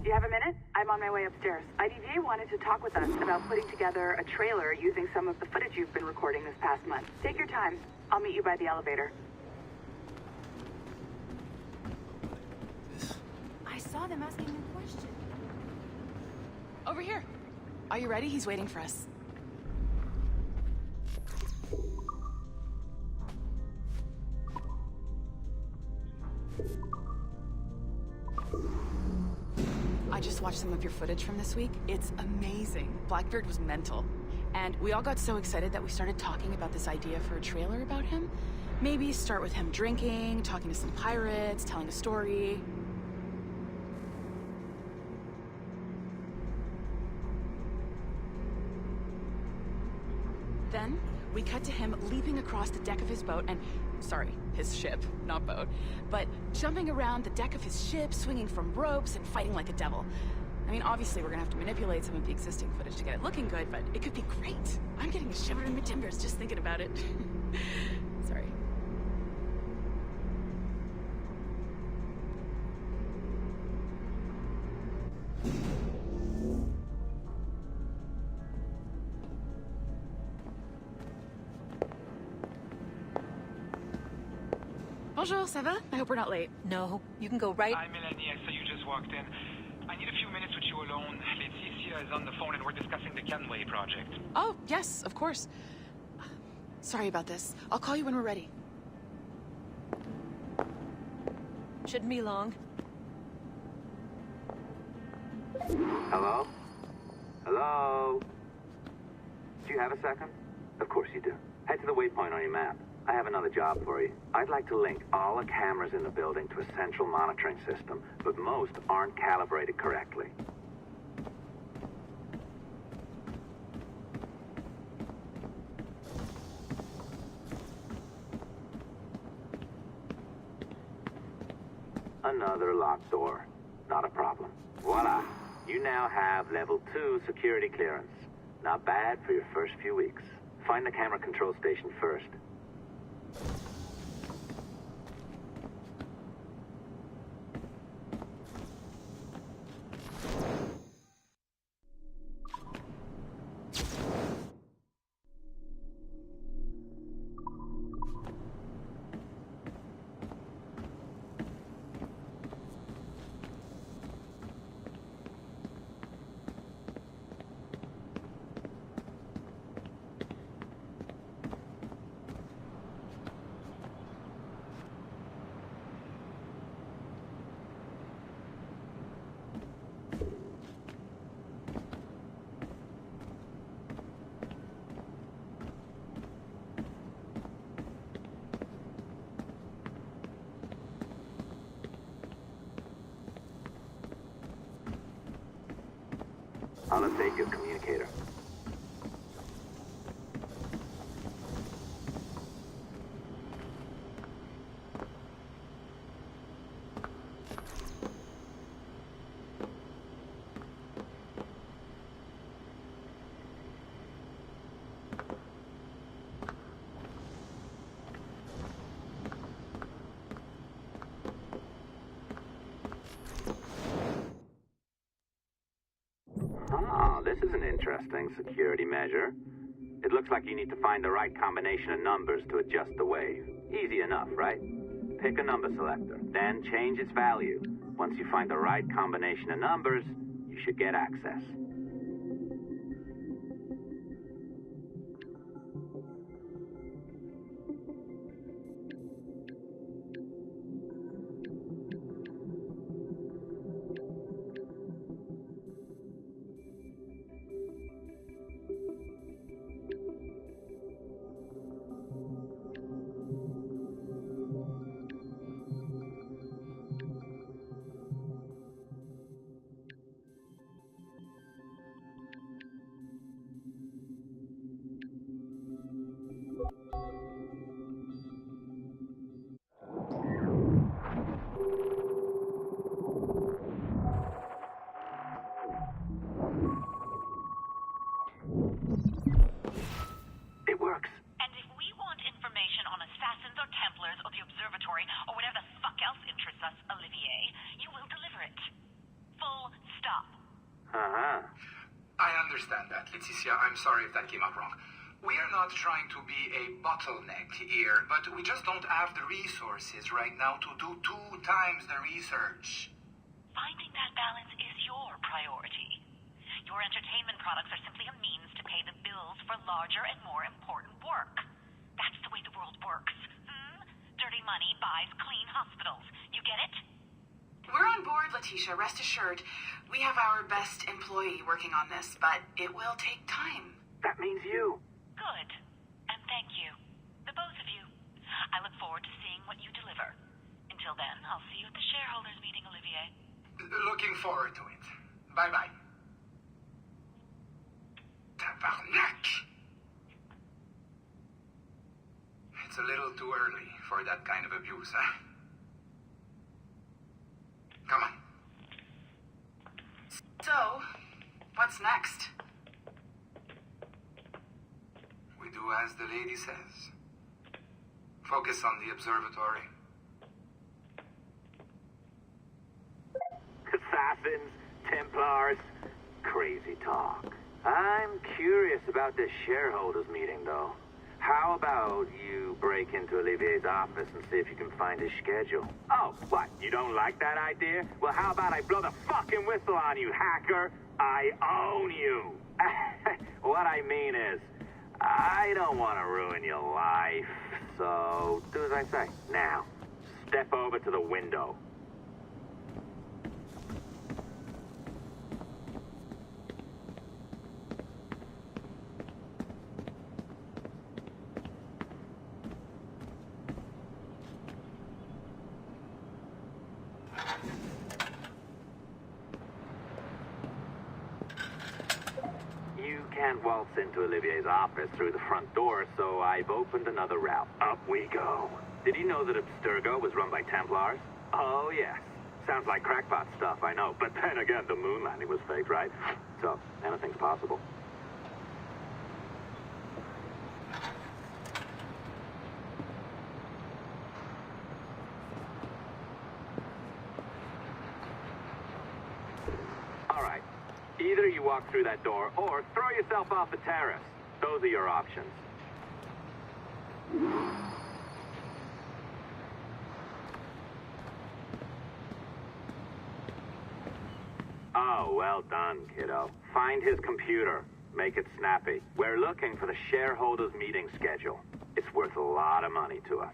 Do you have a minute? I'm on my way upstairs. IDJ wanted to talk with us about putting together a trailer using some of the footage you've been recording this past month. Take your time. I'll meet you by the elevator. I saw them asking him a question. Over here. Are you ready? He's waiting for us. I just watched some of your footage from this week. It's amazing. Blackbeard was mental. And we all got so excited that we started talking about this idea for a trailer about him. Maybe start with him drinking, talking to some pirates, telling a story. Then, we cut to him leaping across the deck of his boat and... Sorry, his ship, not boat. But jumping around the deck of his ship, swinging from ropes, and fighting like a devil. I mean, obviously we're gonna have to manipulate some of the existing footage to get it looking good, but it could be great. I'm getting a shiver in my timbers just thinking about it. Sorry. Bonjour, ça va? I hope we're not late. No, you can go right... Hi, Melanie. I saw you just walked in. I need a few minutes with you alone. Laeticia is on the phone and we're discussing the Kenway project. Oh, yes, of course. Sorry about this. I'll call you when we're ready. Shouldn't be long. Hello? Hello? Do you have a second? Of course you do. Head to the waypoint on your map. I have another job for you. I'd like to link all the cameras in the building to a central monitoring system, but most aren't calibrated correctly. Another locked door. Not a problem. Voila! You now have level 2 security clearance. Not bad for your first few weeks. Find the camera control station first. I'll update your communicator. This is an interesting security measure. It looks like you need to find the right combination of numbers to adjust the wave. Easy enough, right? Pick a number selector, then change its value. Once you find the right combination of numbers, you should get access. Full stop. Uh-huh. I understand that, Leticia. I'm sorry if that came out wrong. We are not trying to be a bottleneck here, but we just don't have the resources right now to do 2 times the research. Finding that balance is your priority. Your entertainment products are simply a means to pay the bills for larger and more important work. That's the way the world works. Dirty money buys clean hospitals. You get it? We're on board, Letitia, rest assured. We have our best employee working on this, but it will take time. That means you. Good. And thank you. The both of you. I look forward to seeing what you deliver. Until then, I'll see you at the shareholders meeting, Olivier. Looking forward to it. Bye-bye. Tabarnak! It's a little too early for that kind of abuse, huh? Come on. So, what's next? We do as the lady says. Focus on the observatory. Assassins, Templars, crazy talk. I'm curious about this shareholders meeting, though. How about you break into Olivier's office and see if you can find his schedule? Oh, what? You don't like that idea? Well, how about I blow the fucking whistle on you, hacker? I own you. What I mean is, I don't want to ruin your life. So, do as I say. Now, step over to the window. You can't waltz into Olivier's office through the front door, so I've opened another route. Up we go. Did you know that Abstergo was run by Templars? Oh, yes. Sounds like crackpot stuff, I know. But then again, the moon landing was fake, right? So, anything's possible. All right. Either you walk through that door or throw yourself off the terrace. Those are your options. Oh, well done, kiddo. Find his computer. Make it snappy. We're looking for the shareholders meeting schedule. It's worth a lot of money to us.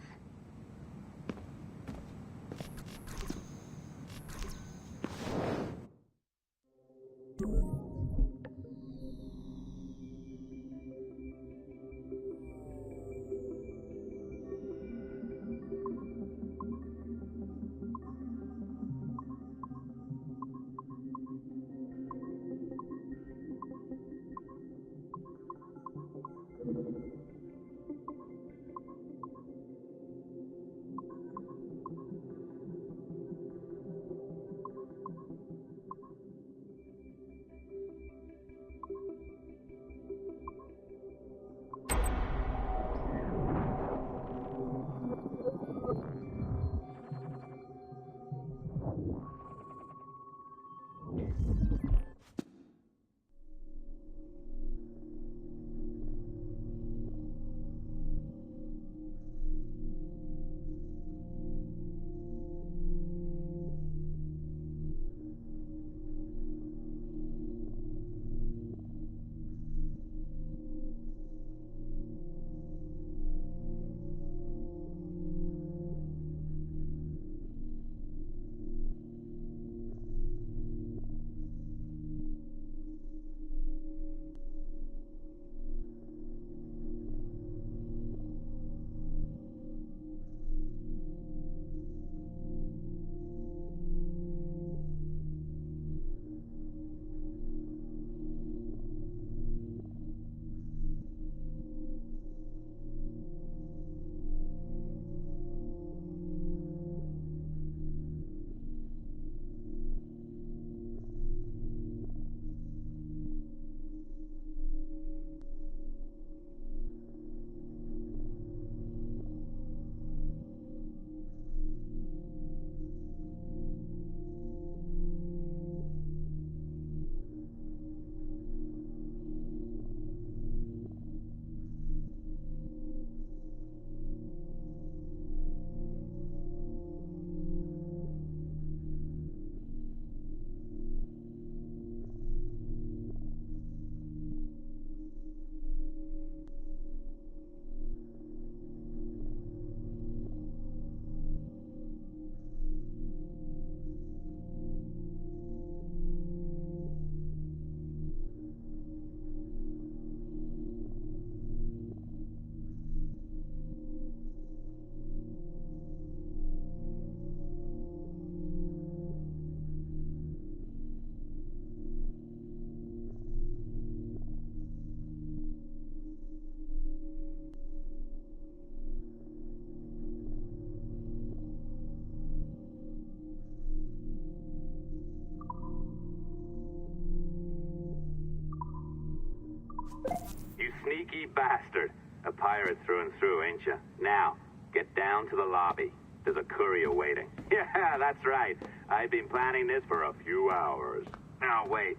Cheeky bastard. A pirate through and through, ain't you? Now, get down to the lobby. There's a courier waiting. Yeah, that's right. I've been planning this for a few hours. Now, wait.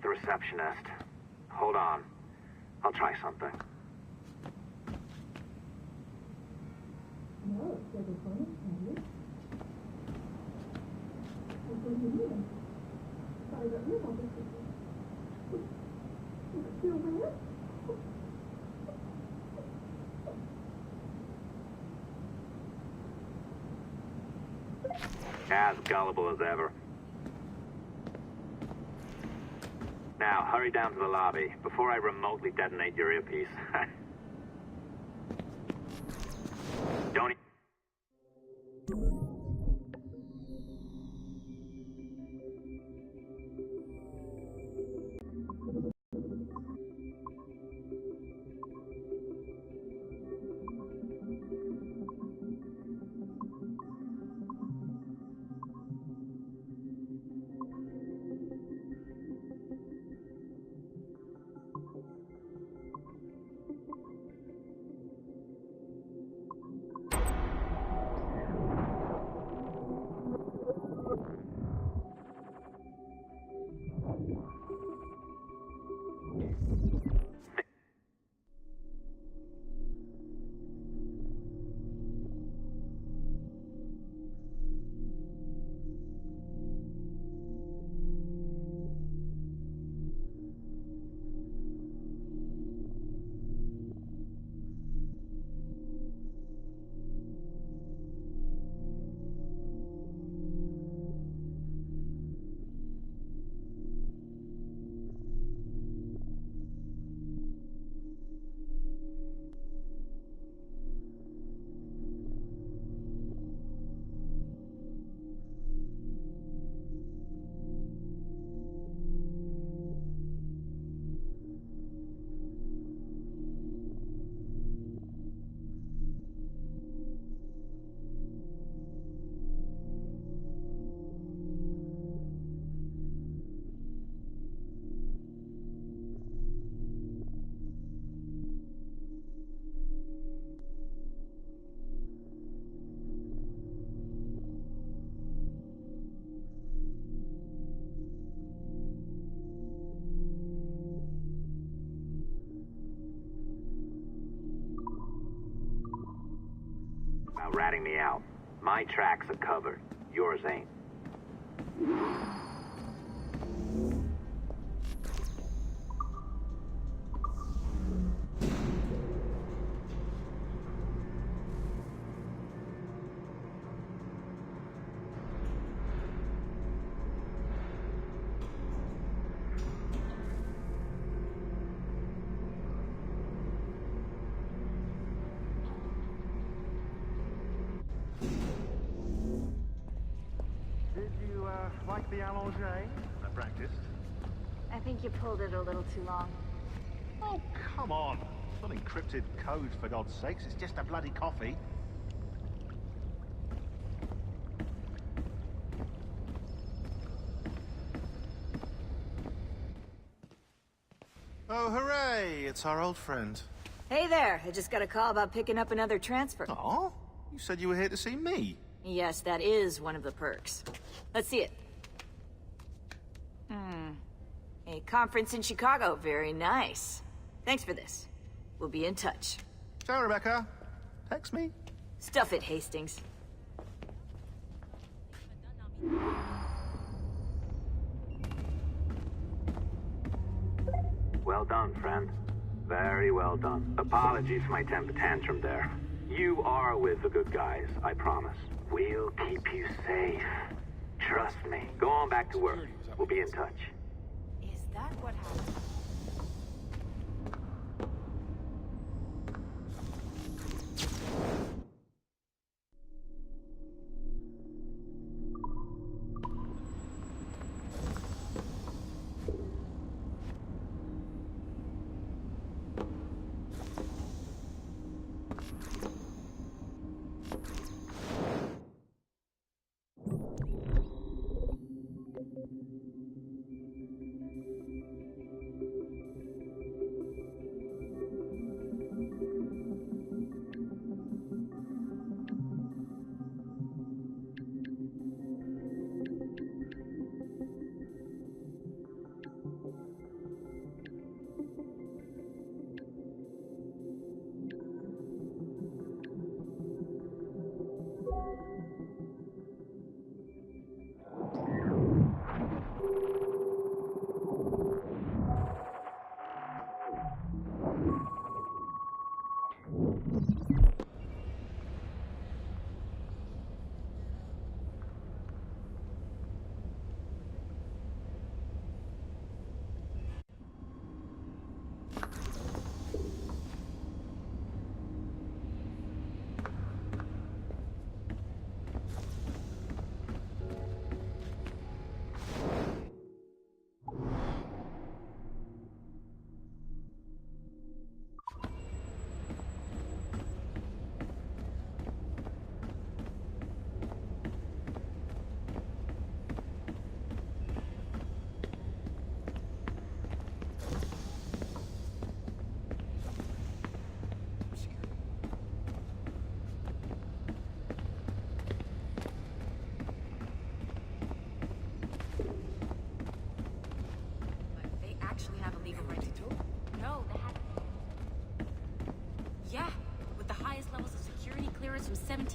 The receptionist. Hold on. I'll try something. As gullible as ever. Now, hurry down to the lobby before I remotely detonate your earpiece. Don't... ratting me out. My tracks are covered. Yours ain't. Like the allongé? I practiced. I think you pulled it a little too long. Oh, come on. It's not encrypted code, for God's sakes. It's just a bloody coffee. Oh, hooray! It's our old friend. Hey there, I just got a call about picking up another transfer. Oh? You said you were here to see me. Yes, that is one of the perks. Let's see it. A conference in Chicago, very nice. Thanks for this. We'll be in touch. Ciao, Rebecca. Text me. Stuff it, Hastings. Well done, friend. Very well done. Apologies for my temper tantrum there. You are with the good guys, I promise. We'll keep you safe. Trust me. Go on back to work. We'll be in touch. Is that what happened?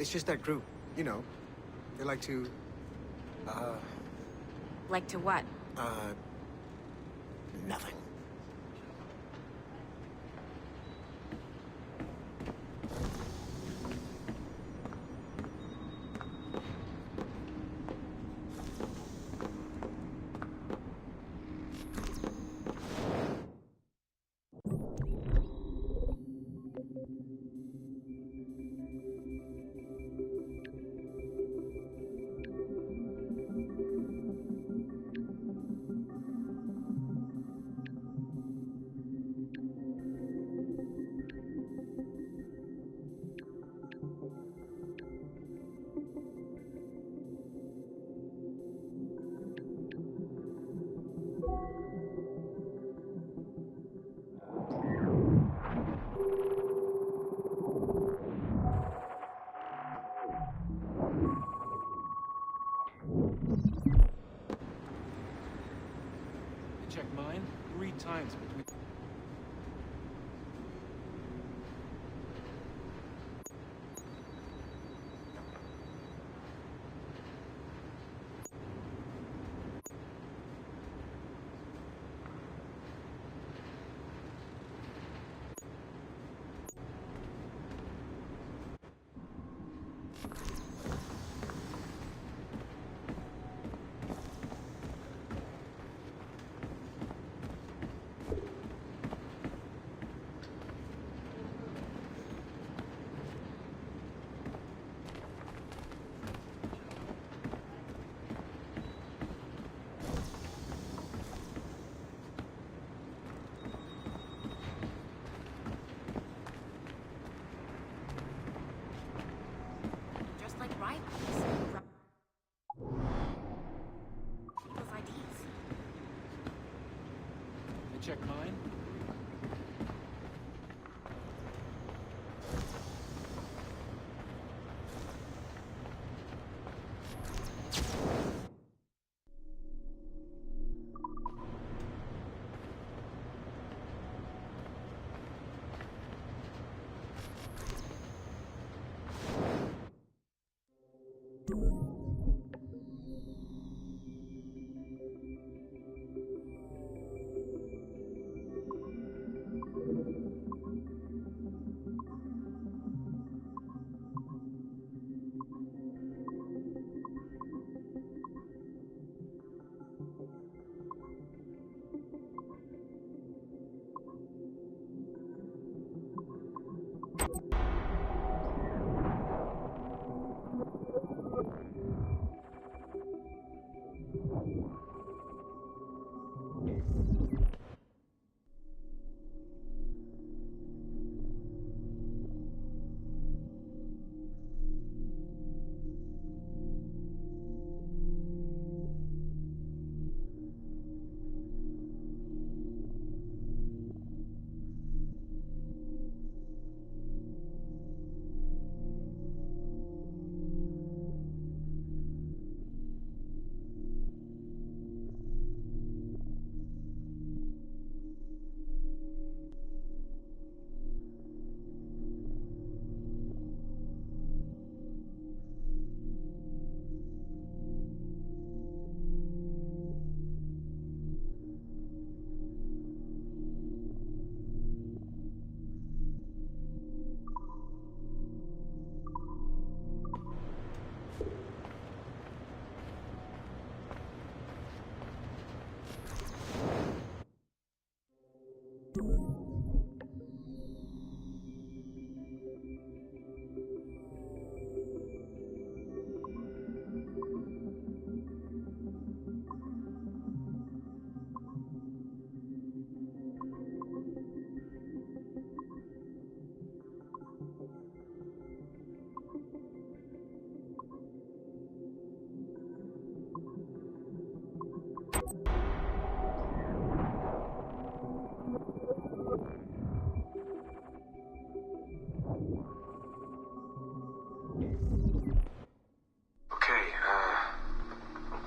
It's just that group, you know. They like to, Like to what? Nothing. Check mine 3 times between... Just like rivals. People's IDs. I check mine.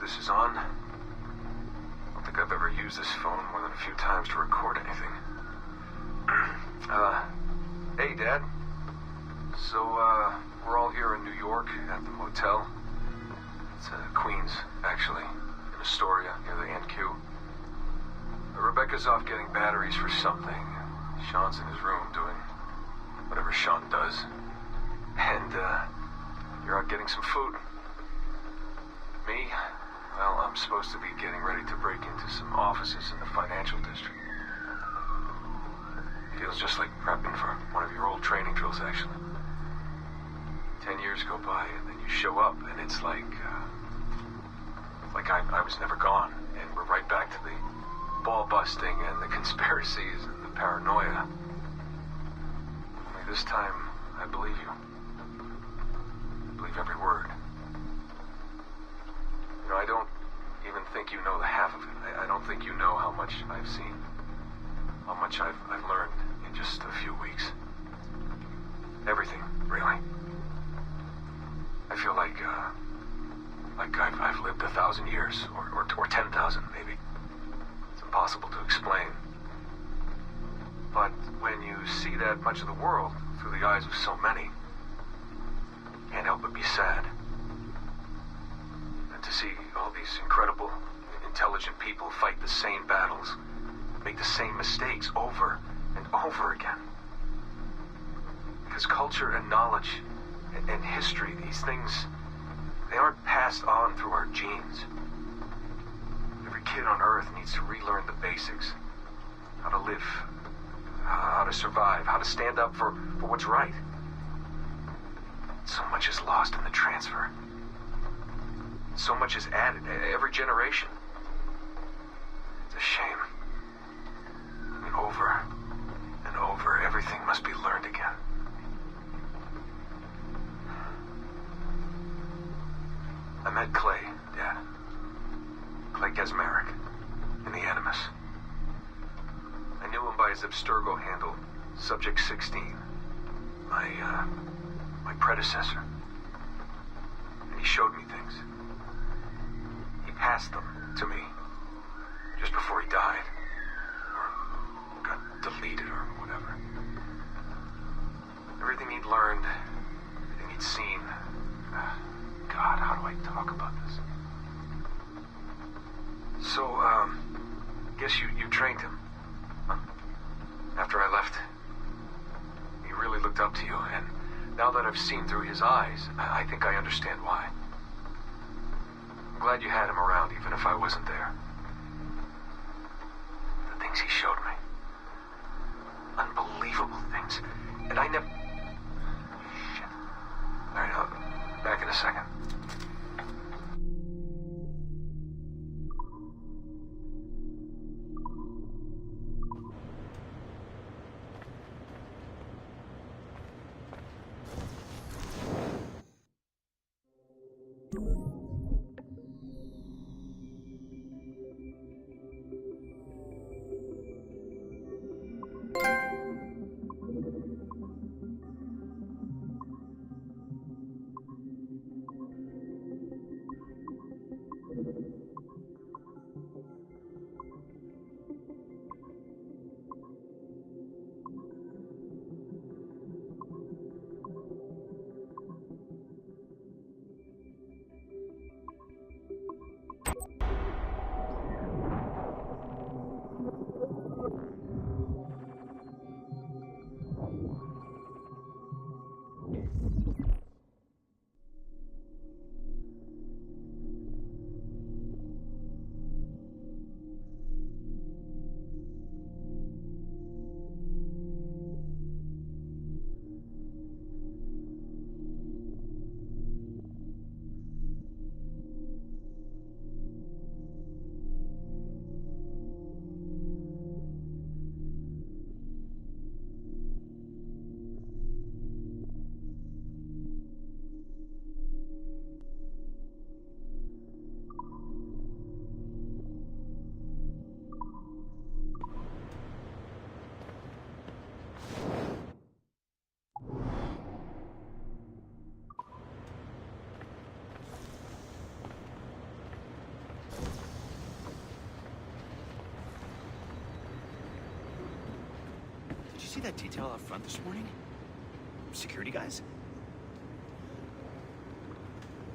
This is on. I don't think I've ever used this phone more than a few times to record anything. Hey, Dad. So, we're all here in New York at the motel. It's Queens, actually, in Astoria, near the NQ. Rebecca's off getting batteries for something. Sean's in his room doing whatever Sean does. And, you're out getting some food. Me? Well, I'm supposed to be getting ready to break into some offices in the financial district. Feels just like prepping for one of your old training drills, actually. 10 years go by, and then you show up, and it's like I was never gone, and we're right back to the ball busting and the conspiracies and the paranoia. Only this time, I believe you. I believe every word. You know, I don't even think you know the half of it. I don't think you know how much I've seen. How much I've learned in just a few weeks. Everything, really. I feel like I've lived 1,000 years, or 10,000 maybe. It's impossible to explain. But when you see that much of the world through the eyes of so many, you can't help but be sad. And to see all these incredible, intelligent people fight the same battles, make the same mistakes over and over again. Because culture and knowledge and history, these things, they aren't passed on through our genes. Every kid on Earth needs to relearn the basics. How to live, how to survive, how to stand up for what's right. So much is lost in the transfer. So much is added every generation. It's a shame. I mean, over and over, everything must be learned again. I met Clay, Dad. Clay Gesmerick, in the Animus. I knew him by his Abstergo handle, Subject 16. My predecessor. And he showed me things. He passed them to me just before he died. Or got deleted or whatever. Everything he'd learned, everything he'd seen. God, how do I talk about this? So, guess you trained him. Huh? After I left, he really looked up to you, and now that I've seen through his eyes, I think I understand why. I'm glad you had him around, even if I wasn't there. The things he showed me. Unbelievable things. And I never... Shit. All right, I'll back in a second. See that detail out front this morning? security guys?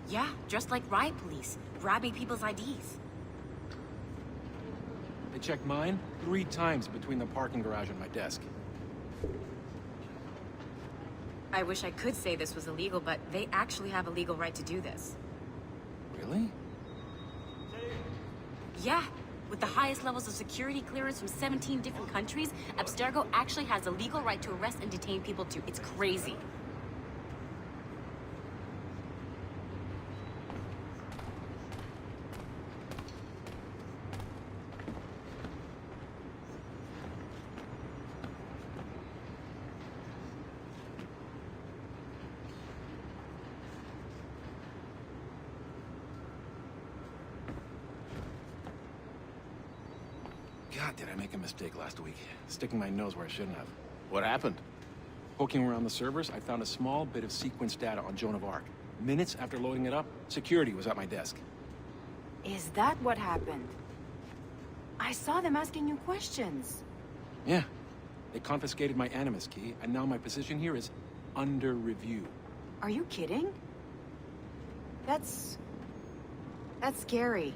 Yeah, dressed like riot police, grabbing people's IDs. They checked mine 3 times between the parking garage and my desk. I wish I could say this was illegal, but they actually have a legal right to do this. Really? Yeah. With the highest levels of security clearance from 17 different countries, Abstergo actually has a legal right to arrest and detain people too. It's crazy. God, did I make a mistake last week? Sticking my nose where I shouldn't have. What happened? Poking around the servers, I found a small bit of sequence data on Joan of Arc. Minutes after loading it up, security was at my desk. Is that what happened? I saw them asking you questions. Yeah. They confiscated my Animus key, and now my position here is under review. Are you kidding? That's scary.